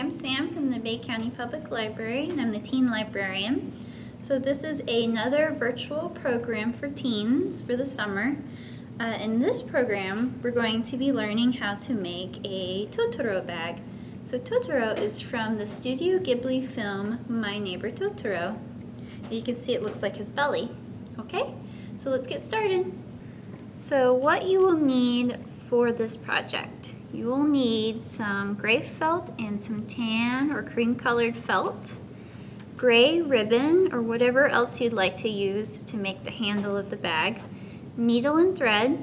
I'm Sam from the Bay County Public Library, and I'm the Teen Librarian. So this is another virtual program for teens for the summer. In this program, we're going to be learning how to make a Totoro bag. So Totoro is from the Studio Ghibli film, My Neighbor Totoro. You can see it looks like his belly. Okay, so let's get started. So what you will need for this project. You will need some gray felt and some tan or cream colored felt, gray ribbon or whatever else you'd like to use to make the handle of the bag, needle and thread,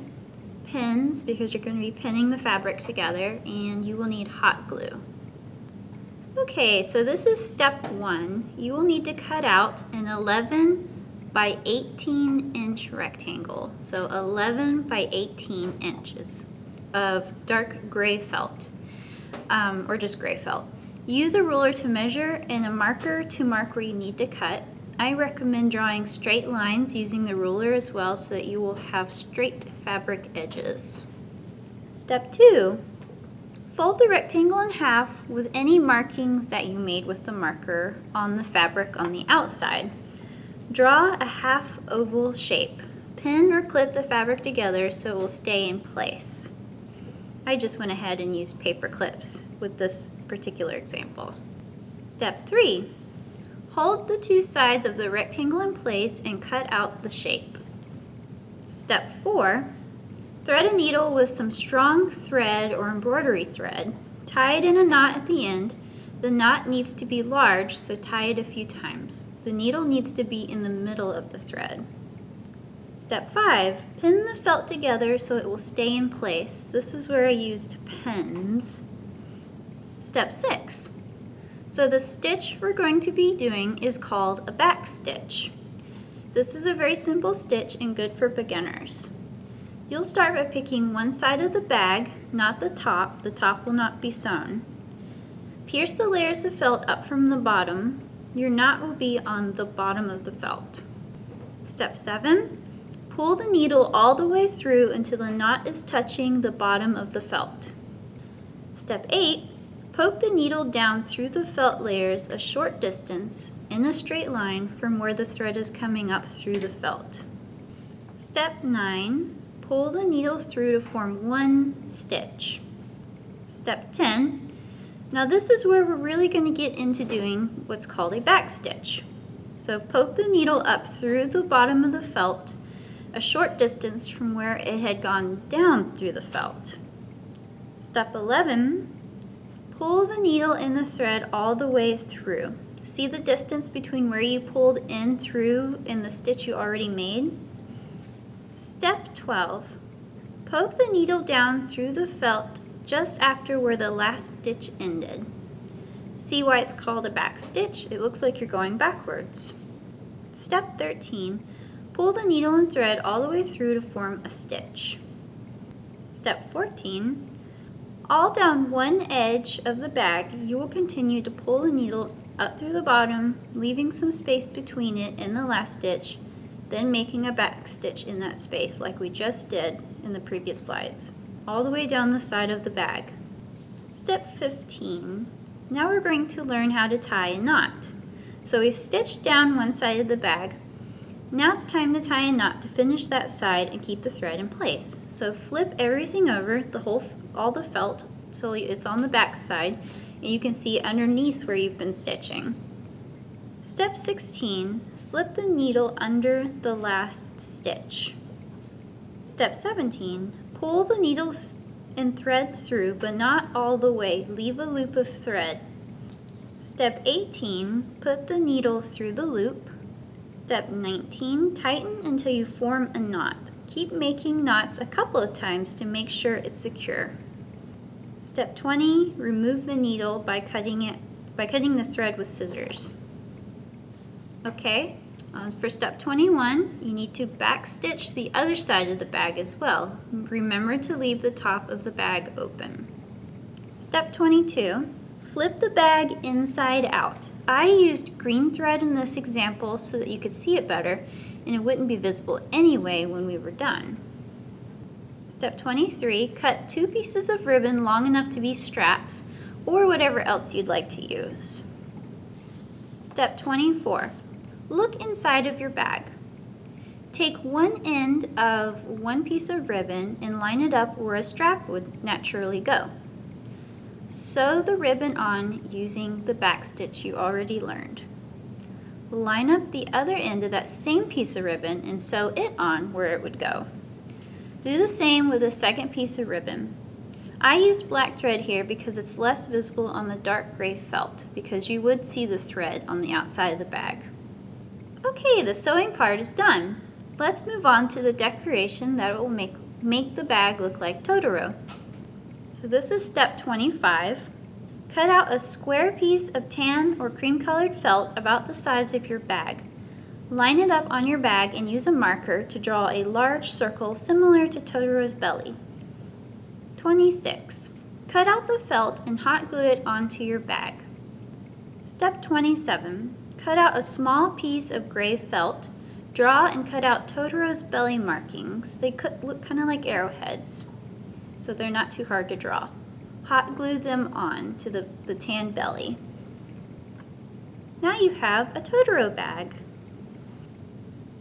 pins because you're going to be pinning the fabric together, and you will need hot glue. Okay, so this is step 1. You will need to cut out an 11 by 18 inch rectangle, so 11 by 18 inches of dark gray felt, or just gray felt. Use a ruler to measure and a marker to mark where you need to cut. I recommend drawing straight lines using the ruler as well so that you will have straight fabric edges. Step 2. Fold the rectangle in half with any markings that you made with the marker on the fabric on the outside. Draw a half oval shape. Pin or clip the fabric together so it will stay in place. I just went ahead and used paper clips with this particular example. Step 3. Hold the two sides of the rectangle in place and cut out the shape. Step 4. Thread a needle with some strong thread or embroidery thread. Tie it in a knot at the end. The knot needs to be large, so tie it a few times. The needle needs to be in the middle of the thread. Step 5, pin the felt together so it will stay in place. This is where I used pins. Step 6. So the stitch we're going to be doing is called a back stitch. This is a very simple stitch and good for beginners. You'll start by picking one side of the bag, not the top. The top will not be sewn. Pierce the layers of felt up from the bottom. Your knot will be on the bottom of the felt. Step 7. Pull the needle all the way through until the knot is touching the bottom of the felt. Step 8. Poke the needle down through the felt layers a short distance in a straight line from where the thread is coming up through the felt. Step 9. Pull the needle through to form one stitch. Step 10. Now this is where we're really going to get into doing what's called a back stitch. So poke the needle up through the bottom of the felt a short distance from where it had gone down through the felt. Step 11, pull the needle and the thread all the way through. See the distance between where you pulled in through and the stitch you already made? Step 12, poke the needle down through the felt just after where the last stitch ended. See why it's called a back stitch? It looks like you're going backwards. Step 13, pull the needle and thread all the way through to form a stitch. Step 14, all down one edge of the bag, you will continue to pull the needle up through the bottom, leaving some space between it and the last stitch, then making a back stitch in that space like we just did in the previous slides, all the way down the side of the bag. Step 15, now we're going to learn how to tie a knot. So we've stitched down one side of the bag. Now it's time to tie a knot to finish that side and keep the thread in place. So flip everything over, all the felt, so it's on the back side, and you can see underneath where you've been stitching. Step 16, slip the needle under the last stitch. Step 17, pull the needle and thread through, but not all the way. Leave a loop of thread. Step 18, put the needle through the loop. Step 19, tighten until you form a knot. Keep making knots a couple of times to make sure it's secure. Step 20, remove the needle by cutting the thread with scissors. Okay, for step 21, you need to back stitch the other side of the bag as well. Remember to leave the top of the bag open. Step 22, flip the bag inside out. I used green thread in this example so that you could see it better and it wouldn't be visible anyway when we were done. Step 23, cut 2 pieces of ribbon long enough to be straps. or whatever else you'd like to use. Step 24. Look inside of your bag. Take one end of one piece of ribbon and line it up where a strap would naturally go. Sew the ribbon on using the back stitch you already learned. Line up the other end of that same piece of ribbon and sew it on where it would go. Do the same with the second piece of ribbon. I used black thread here because it's less visible on the dark gray felt, because you would see the thread on the outside of the bag. Okay, the sewing part is done. Let's move on to the decoration that will make the bag look like Totoro. So this is step 25. Cut out a square piece of tan or cream-colored felt about the size of your bag. Line it up on your bag and use a marker to draw a large circle similar to Totoro's belly. 26. Cut out the felt and hot glue it onto your bag. Step 27. Cut out a small piece of gray felt. Draw and cut out Totoro's belly markings. They look kind of like arrowheads, so they're not too hard to draw. Hot glue them on to the tan belly. Now you have a Totoro bag.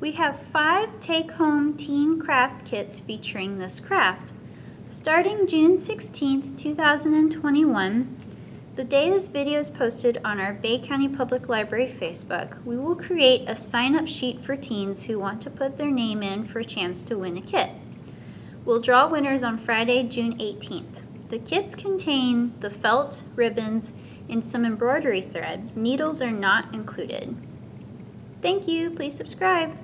We have 5 take-home teen craft kits featuring this craft. Starting June 16th, 2021, the day this video is posted on our Bay County Public Library Facebook, we will create a sign-up sheet for teens who want to put their name in for a chance to win a kit. We'll draw winners on Friday, June 18th. The kits contain the felt, ribbons, and some embroidery thread. Needles are not included. Thank you. Please subscribe.